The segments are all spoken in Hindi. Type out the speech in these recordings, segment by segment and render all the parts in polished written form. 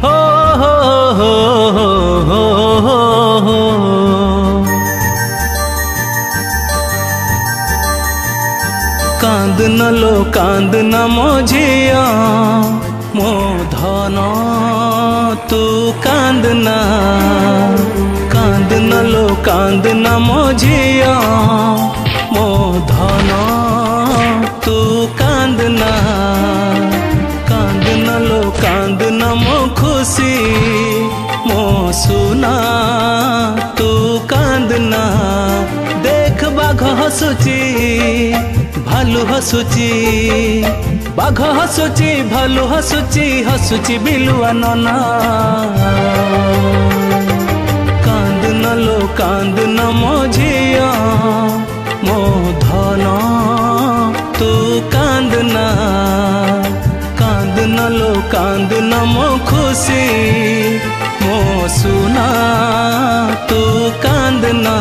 हो हो हो हो हो। कांदना लो कांदना मोझिया मो धन तू कांदना। कांदना लो कांदना मोझिया मो धन तू कांदना। कांदना लो कांदना मो खुशी मो सुना तू कांदना। देख बाघ हसुची भालू हसुची, बाघ हसुची भालू हसुची, हसुची बिलुआ नना। कांदना लो कांदना मोझिया मो धन तू कांदना। कांदना लो कांदना मो खुशी मो सुना तू कांदना।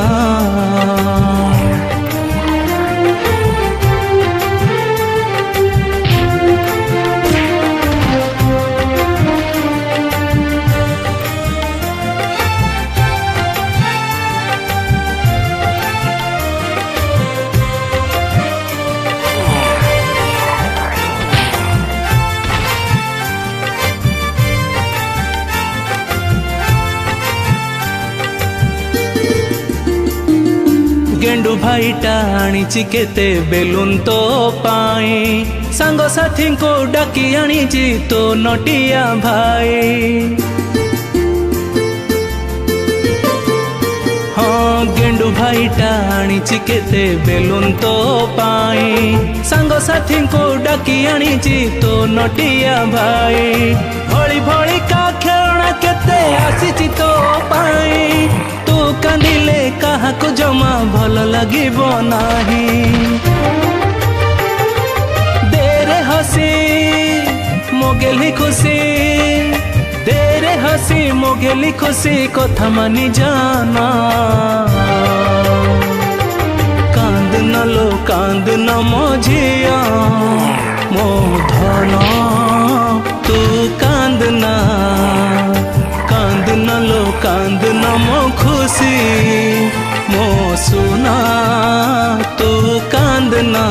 गेंडू भाईटा आनीची केते बेलून तो पाई। सांग साथी को डाकी आनीची तो नटिया भाई। हाँ गेंडू भाईटा आनीची केते बेलून तो पाई। सांग साथी को डाकी आनीची तो नटिया भाई। भली भली का खेलना केते आसीची तो पाई। तू कांदिले कहा को जमा भल लागिब नाही। देरे हसी मोगेली खुशी, देरे हसी मोगेली खुशी कथा मानी जाना। कांदना लो कांदना मोझिया मो धन तू कांदना। कांदना लो कांदना मो खुशी मो सुना तू कांदना।